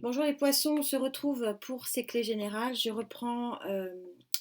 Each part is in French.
Bonjour les poissons, on se retrouve pour ces clés générales. Je reprends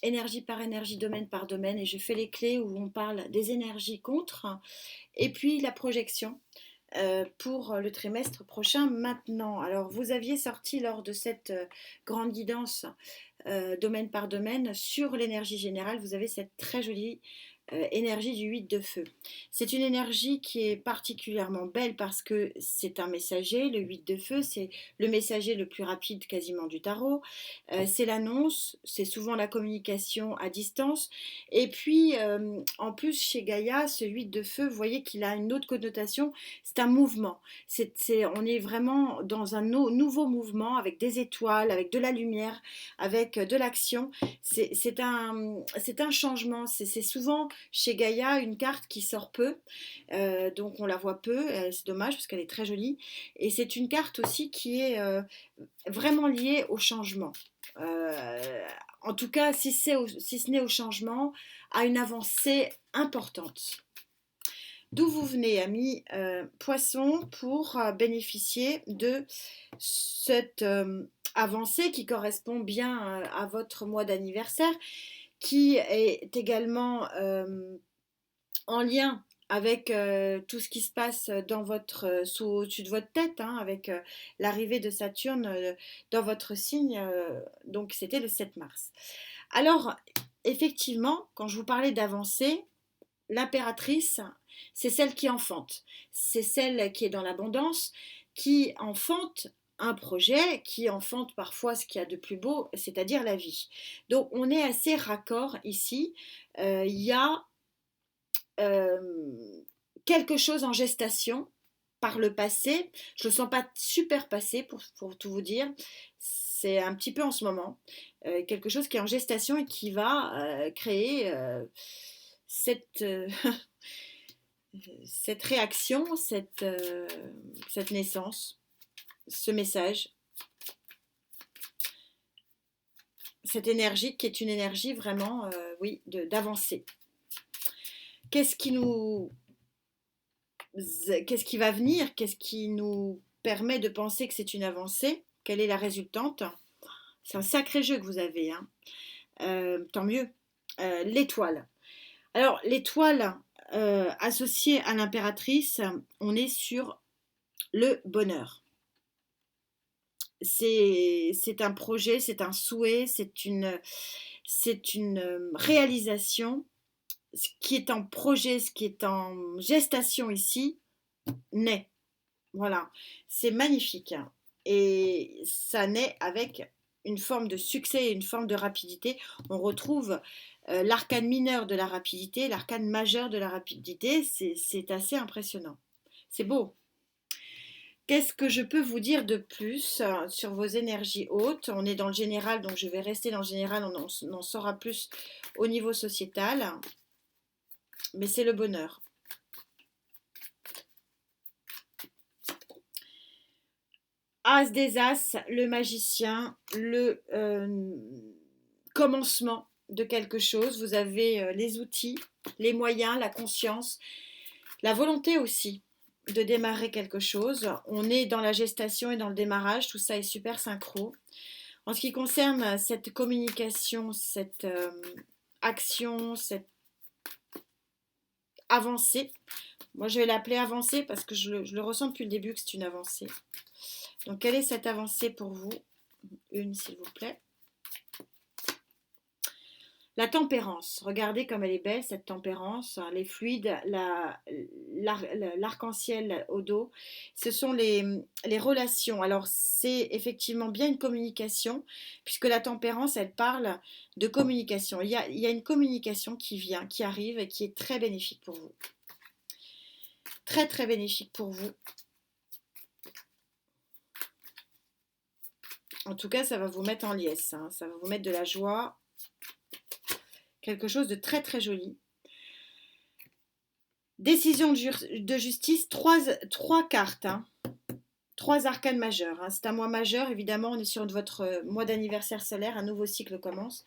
énergie par énergie, domaine par domaine et je fais les clés où on parle des énergies contre et puis la projection pour le trimestre prochain maintenant. Alors vous aviez sorti lors de cette grande guidance domaine par domaine sur l'énergie générale, vous avez cette très jolie énergie du 8 de feu. C'est une énergie qui est particulièrement belle parce que c'est un messager, le 8 de feu, c'est le messager le plus rapide quasiment du tarot. C'est l'annonce, c'est souvent la communication à distance. Et puis, en plus, chez Gaïa, ce 8 de feu, vous voyez qu'il a une autre connotation, c'est un mouvement. On est vraiment dans un nouveau mouvement avec des étoiles, avec de la lumière, avec de l'action. C'est un changement. C'est souvent chez Gaïa une carte qui sort peu, donc on la voit peu. C'est dommage parce qu'elle est très jolie. Et c'est une carte aussi qui est vraiment liée au changement. En tout cas, si ce n'est au changement, à une avancée importante. D'où vous venez, amis poissons, pour bénéficier de cette avancée qui correspond bien à votre mois d'anniversaire, qui est également en lien avec tout ce qui se passe dans au-dessus de votre tête, hein, avec l'arrivée de Saturne dans votre signe. Donc c'était le 7 mars. Alors, effectivement, quand je vous parlais d'avancée, l'impératrice, c'est celle qui enfante. C'est celle qui est dans l'abondance, qui enfante un projet, qui enfante parfois ce qu'il y a de plus beau, c'est-à-dire la vie. Donc on est assez raccord ici. Il y a quelque chose en gestation par le passé. Je ne le sens pas super passé pour tout vous dire. C'est un petit peu en ce moment. Quelque chose qui est en gestation et qui va créer cette, cette réaction, cette naissance, ce message, cette énergie qui est une énergie vraiment, oui, d'avancer. Qu'est-ce qui nous Qu'est-ce qui va venir? Qu'est-ce qui nous permet de penser que c'est une avancée? Quelle est la résultante? C'est un sacré jeu que vous avez, hein. Tant mieux. L'étoile. Alors, l'étoile associée à l'impératrice, on est sur le bonheur. C'est un projet, c'est un souhait, c'est une réalisation. Ce qui est en projet, ce qui est en gestation ici, naît. Voilà, c'est magnifique. Et ça naît avec une forme de succès et une forme de rapidité. On retrouve l'arcane mineur de la rapidité, l'arcane majeur de la rapidité. C'est assez impressionnant. C'est beau. Qu'est-ce que je peux vous dire de plus sur vos énergies hautes? On est dans le général, donc je vais rester dans le général, on en saura plus au niveau sociétal. Mais c'est le bonheur. As des As, le magicien, le commencement de quelque chose. Vous avez les outils, les moyens, la conscience, la volonté aussi de démarrer quelque chose. On est dans la gestation et dans le démarrage, tout ça est super synchro. En ce qui concerne cette communication, cette action, cette avancée, moi je vais l'appeler avancée parce que je le ressens depuis le début que c'est une avancée. Donc quelle est cette avancée pour vous? Une s'il vous plaît. La tempérance, regardez comme elle est belle cette tempérance, les fluides, l'arc-en-ciel au dos, ce sont les relations. Alors c'est effectivement bien une communication, puisque la tempérance, elle parle de communication. Il y a une communication qui vient, qui arrive et qui est très bénéfique pour vous. Très très bénéfique pour vous. En tout cas, ça va vous mettre en liesse, hein. Ça va vous mettre de la joie. Quelque chose de très très joli. Décision de justice, trois cartes, hein. Trois arcanes majeures, hein. C'est un mois majeur, évidemment, on est sur votre mois d'anniversaire solaire, un nouveau cycle commence.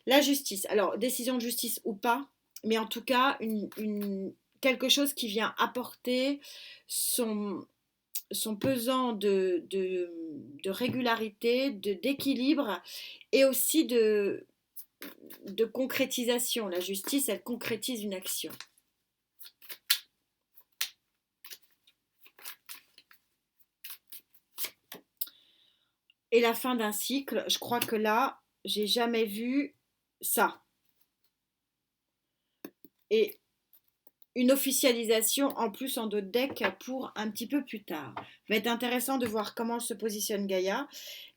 La justice, alors décision de justice ou pas, mais en tout cas, quelque chose qui vient apporter son, son pesant de régularité, d'équilibre et aussi de concrétisation. La justice, elle concrétise une action. Et la fin d'un cycle, je crois que là, j'ai jamais vu ça. Et une officialisation en plus en dos de deck pour un petit peu plus tard. Ça va être intéressant de voir comment se positionne Gaïa,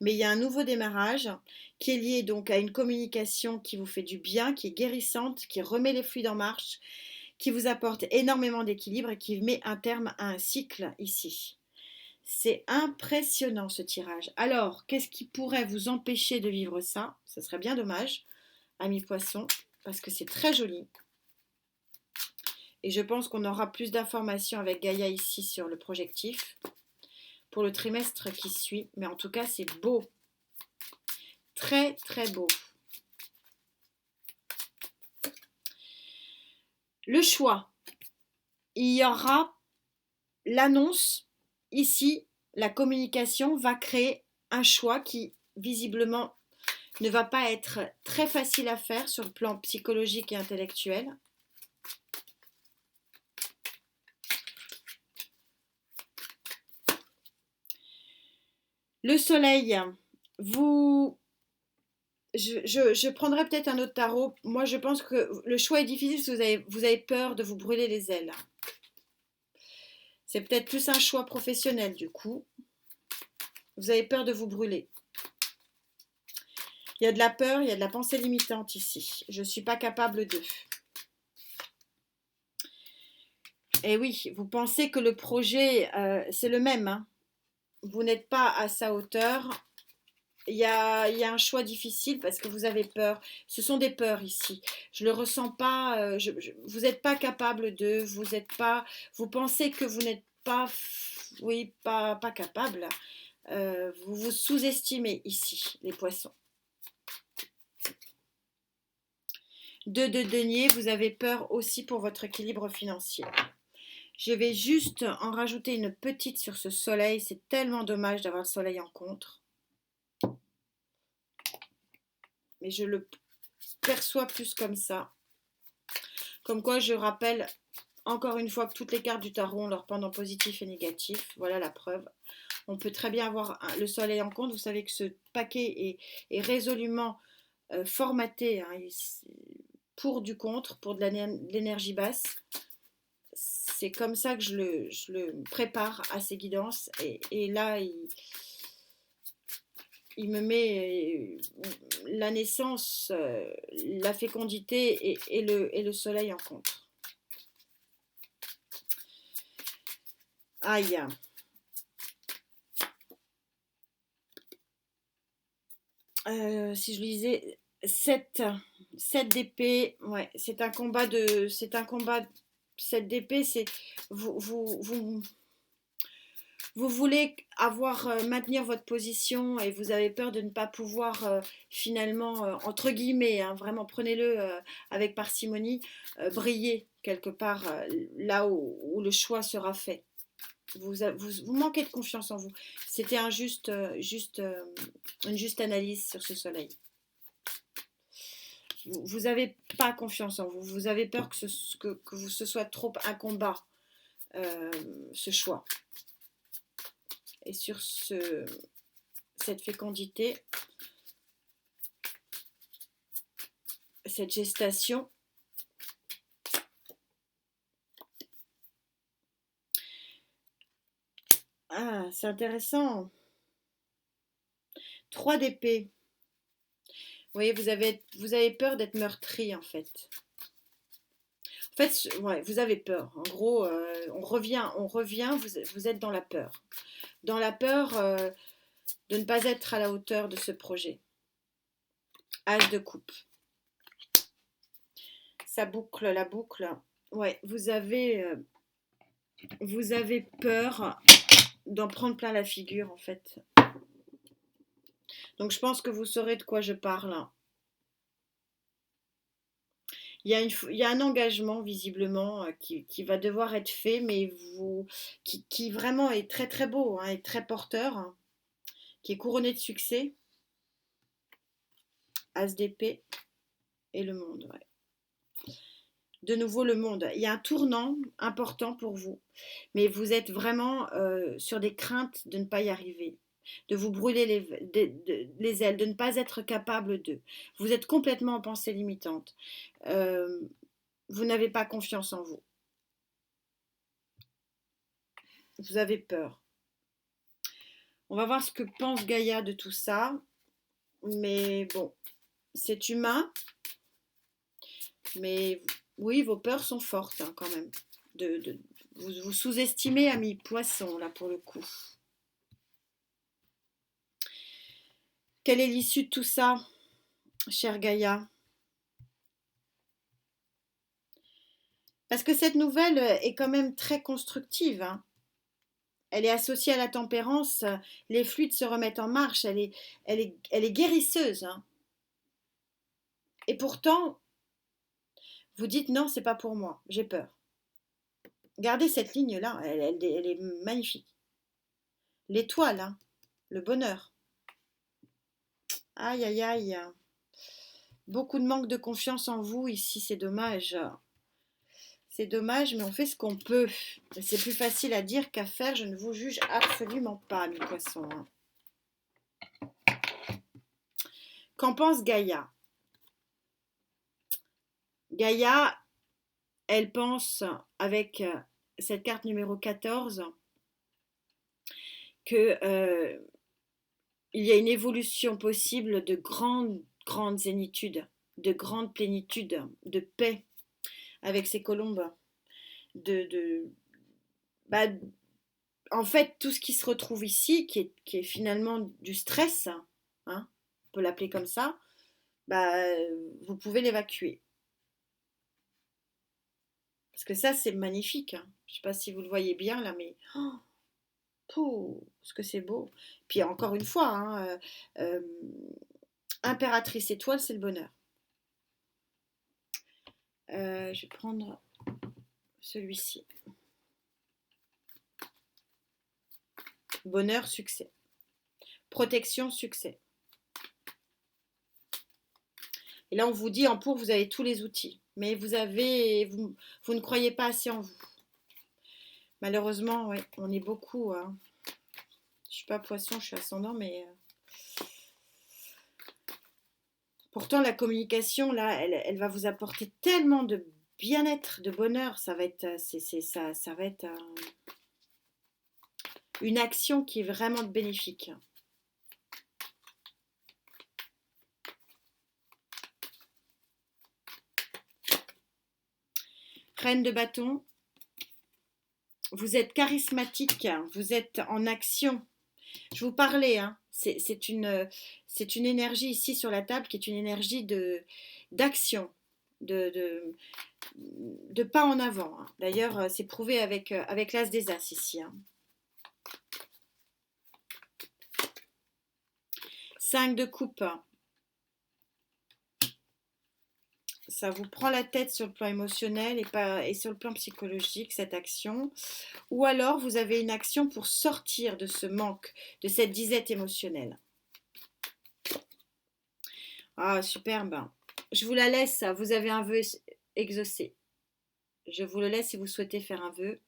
mais il y a un nouveau démarrage qui est lié donc à une communication qui vous fait du bien, qui est guérissante, qui remet les fluides en marche, qui vous apporte énormément d'équilibre et qui met un terme à un cycle ici. C'est impressionnant ce tirage. Alors, qu'est-ce qui pourrait vous empêcher de vivre ça? Ce serait bien dommage, amis poissons, parce que c'est très joli. Et je pense qu'on aura plus d'informations avec Gaïa ici sur le projectif pour le trimestre qui suit. Mais en tout cas, c'est beau. Très, très beau. Le choix. Il y aura l'annonce ici. La communication va créer un choix qui, visiblement, ne va pas être très facile à faire sur le plan psychologique et intellectuel. Le soleil, je prendrai peut-être un autre tarot. Moi, je pense que le choix est difficile parce que vous avez peur de vous brûler les ailes. C'est peut-être plus un choix professionnel du coup. Vous avez peur de vous brûler. Il y a de la peur, il y a de la pensée limitante ici. Je ne suis pas capable de. Et oui, vous pensez que le projet, c'est le même. Hein. Vous n'êtes pas à sa hauteur. Il y a un choix difficile parce que vous avez peur. Ce sont des peurs ici. Je ne le ressens pas. Vous n'êtes pas capable de. Vous pensez que vous n'êtes pas. Oui, pas capable. Vous vous sous-estimez ici, les poissons. De denier, vous avez peur aussi pour votre équilibre financier. Je vais juste en rajouter une petite sur ce soleil. C'est tellement dommage d'avoir le soleil en contre. Mais je le perçois plus comme ça. Comme quoi, je rappelle encore une fois que toutes les cartes du tarot ont leur pendant positif et négatif. Voilà la preuve. On peut très bien avoir le soleil en compte. Vous savez que ce paquet est résolument formaté hein, pour du contre, pour de l'énergie basse. C'est comme ça que je le prépare à ces guidances. Et là, il me met la naissance, la fécondité et le soleil en contre. Aïe. Si je lisais 7 d'épée, ouais, c'est un combat 7 d'épée, c'est vous voulez maintenir votre position et vous avez peur de ne pas pouvoir finalement, entre guillemets, hein, vraiment prenez-le avec parcimonie, briller quelque part là où le choix sera fait. Vous manquez de confiance en vous. C'était une juste analyse sur ce soleil. Vous n'avez pas confiance en vous. Vous avez peur que ce soit trop un combat, ce choix. Et sur cette fécondité, cette gestation, ah, c'est intéressant. 3 d'épée. Vous voyez, vous avez peur d'être meurtri en fait. En fait, ouais, vous avez peur. En gros, on revient, vous êtes dans la peur. Dans la peur de ne pas être à la hauteur de ce projet. As de coupe. Ça boucle la boucle. Ouais, vous avez peur d'en prendre plein la figure en fait. Donc je pense que vous saurez de quoi je parle. il y a un engagement visiblement qui va devoir être fait, mais qui vraiment est très très beau, hein, et très porteur, hein, qui est couronné de succès. As d'épée et le monde. Ouais. De nouveau le monde. Il y a un tournant important pour vous, mais vous êtes vraiment sur des craintes de ne pas y arriver, de vous brûler les ailes, de ne pas être capable de. Vous êtes complètement en pensée limitante. Euh, vous n'avez pas confiance en vous. Vous avez peur. On va voir ce que pense Gaïa de tout ça, mais bon, c'est humain, mais oui, vos peurs sont fortes hein, quand même. Vous sous-estimez, ami poisson, là pour le coup. Quelle est l'issue de tout ça, chère Gaïa? Parce que cette nouvelle est quand même très constructive, hein. Elle est associée à la tempérance, les fluides se remettent en marche, elle est guérisseuse, hein. Et pourtant, vous dites non, c'est pas pour moi, j'ai peur. Regardez cette ligne-là, elle est magnifique. L'étoile, hein, le bonheur. Aïe, aïe, aïe. Beaucoup de manque de confiance en vous ici, c'est dommage. C'est dommage, mais on fait ce qu'on peut. C'est plus facile à dire qu'à faire, je ne vous juge absolument pas, mes poissons. Qu'en pense Gaïa? Gaïa, elle pense, avec cette carte numéro 14, que il y a une évolution possible de grandes zénitudes, de grande plénitude, de paix avec ces colombes, de bah, en fait, tout ce qui se retrouve ici, qui est finalement du stress, hein, on peut l'appeler comme ça, bah, vous pouvez l'évacuer. Parce que ça, c'est magnifique, hein. Je ne sais pas si vous le voyez bien là, mais oh, ce que c'est beau. Puis encore une fois, hein, impératrice étoile, c'est le bonheur. Je vais prendre celui-ci. Bonheur, succès. Protection, succès. Et là, on vous dit, en pour, vous avez tous les outils. Mais vous ne croyez pas assez en vous. Malheureusement, ouais, on est beaucoup. Hein. Je ne suis pas poisson, je suis ascendant, mais pourtant la communication, là, elle va vous apporter tellement de bien-être, de bonheur. Ça va être, ça va être une action qui est vraiment bénéfique. Reine de bâton, vous êtes charismatique, vous êtes en action. Je vous parlais, hein, c'est une énergie ici sur la table qui est une énergie d'action, de, de, de pas en avant. Hein. D'ailleurs, c'est prouvé avec l'as des as ici. Hein. 5 de coupe. Ça vous prend la tête sur le plan émotionnel et sur le plan psychologique, cette action. Ou alors, vous avez une action pour sortir de ce manque, de cette disette émotionnelle. Ah, superbe. Je vous la laisse, vous avez un vœu exaucé. Je vous le laisse si vous souhaitez faire un vœu.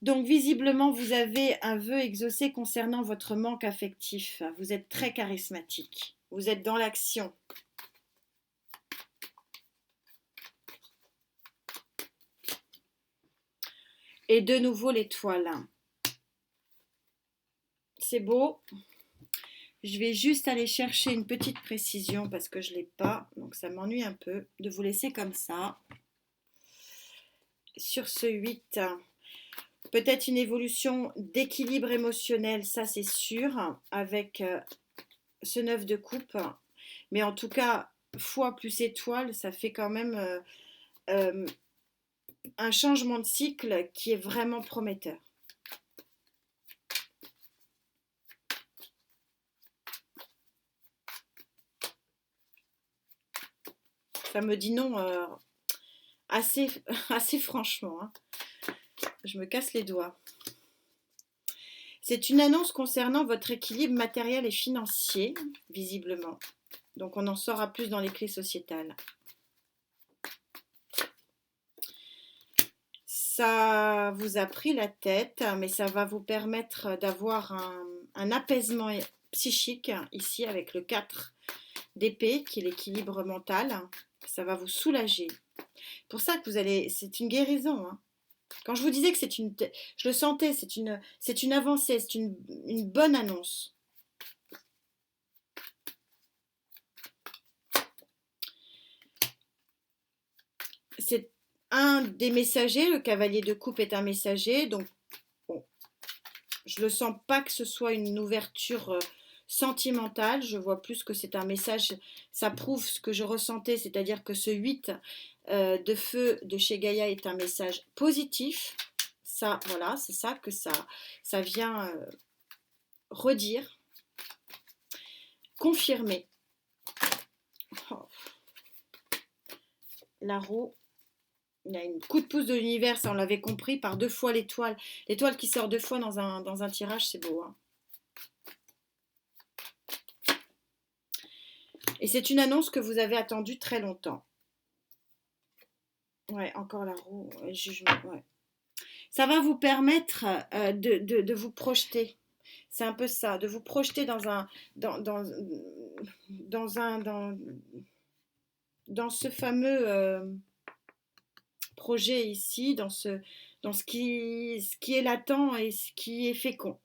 Donc visiblement, vous avez un vœu exaucé concernant votre manque affectif. Vous êtes très charismatique. Vous êtes dans l'action. Et de nouveau l'étoile. C'est beau. Je vais juste aller chercher une petite précision parce que je ne l'ai pas. Donc ça m'ennuie un peu de vous laisser comme ça. Sur ce 8, peut-être une évolution d'équilibre émotionnel, ça c'est sûr, avec ce 9 de coupe. Mais en tout cas, foi plus étoile, ça fait quand même un changement de cycle qui est vraiment prometteur. Ça me dit non assez, assez franchement, hein. Je me casse les doigts. C'est une annonce concernant votre équilibre matériel et financier, visiblement. Donc on en saura plus dans les clés sociétales. Ça vous a pris la tête, mais ça va vous permettre d'avoir un apaisement psychique ici avec le 4 d'épée qui est l'équilibre mental. Ça va vous soulager. Pour ça que vous allez, c'est une guérison, hein. Quand je vous disais que je le sentais, c'est une avancée, c'est une bonne annonce. C'est un des messagers, le cavalier de coupe est un messager, donc bon, je ne le sens pas que ce soit une ouverture sentimentale, je vois plus que c'est un message, ça prouve ce que je ressentais, c'est-à-dire que ce 8 de feu de chez Gaïa est un message positif. Ça, voilà, c'est ça que ça vient redire, confirmer. Oh. La roue, il y a une coup de pouce de l'univers, ça on l'avait compris, par 2 fois l'étoile. L'étoile qui sort 2 fois dans un tirage, c'est beau, hein. Et c'est une annonce que vous avez attendue très longtemps. Ouais, encore la roue, jugement, ouais. Ça va vous permettre de vous projeter. C'est un peu ça, de vous projeter dans ce fameux projet ici, dans ce qui est latent et ce qui est fécond.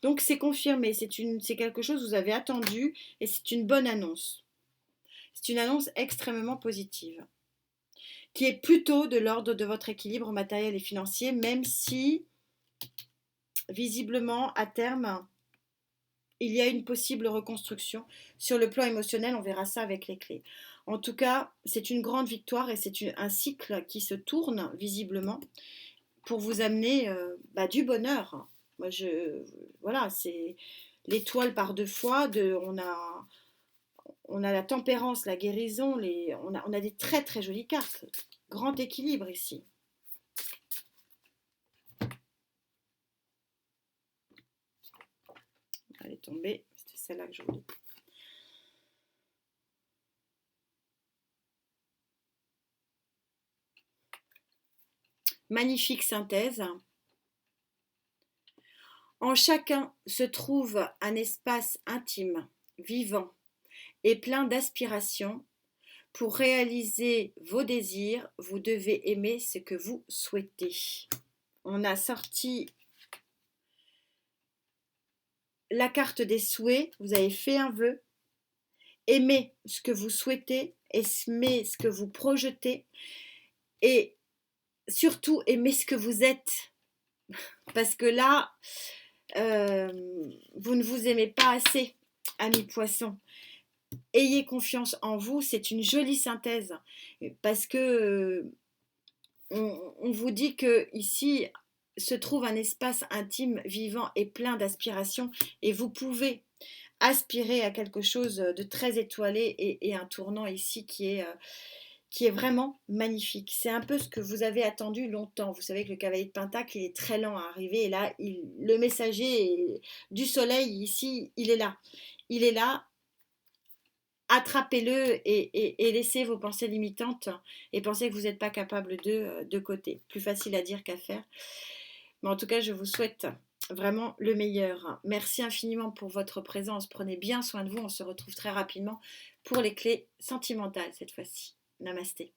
Donc c'est confirmé, c'est quelque chose que vous avez attendu et c'est une bonne annonce. C'est une annonce extrêmement positive, qui est plutôt de l'ordre de votre équilibre matériel et financier, même si, visiblement, à terme, il y a une possible reconstruction. Sur le plan émotionnel, on verra ça avec les clés. En tout cas, c'est une grande victoire et c'est un cycle qui se tourne, visiblement, pour vous amener du bonheur. Moi, voilà, c'est l'étoile par 2 fois, on a la tempérance, la guérison, on a des très très jolies cartes. Grand équilibre ici. Elle est tombée, c'était celle-là que je voulais. Magnifique synthèse. En chacun se trouve un espace intime, vivant et plein d'aspiration. Pour réaliser vos désirs, vous devez aimer ce que vous souhaitez. On a sorti la carte des souhaits, vous avez fait un vœu. Aimez ce que vous souhaitez, aimez ce que vous projetez et surtout aimez ce que vous êtes. Parce que là, vous ne vous aimez pas assez, amis poissons. Ayez confiance en vous, c'est une jolie synthèse parce que on vous dit que ici se trouve un espace intime, vivant et plein d'aspiration et vous pouvez aspirer à quelque chose de très étoilé et un tournant ici qui est vraiment magnifique. C'est un peu ce que vous avez attendu longtemps. Vous savez que le cavalier de Pentacle, il est très lent à arriver et là, le messager du soleil ici, il est là. Il est là. Attrapez-le et laissez vos pensées limitantes et pensez que vous n'êtes pas capable de côté. Plus facile à dire qu'à faire. Mais en tout cas, je vous souhaite vraiment le meilleur. Merci infiniment pour votre présence. Prenez bien soin de vous. On se retrouve très rapidement pour les clés sentimentales cette fois-ci. Namasté.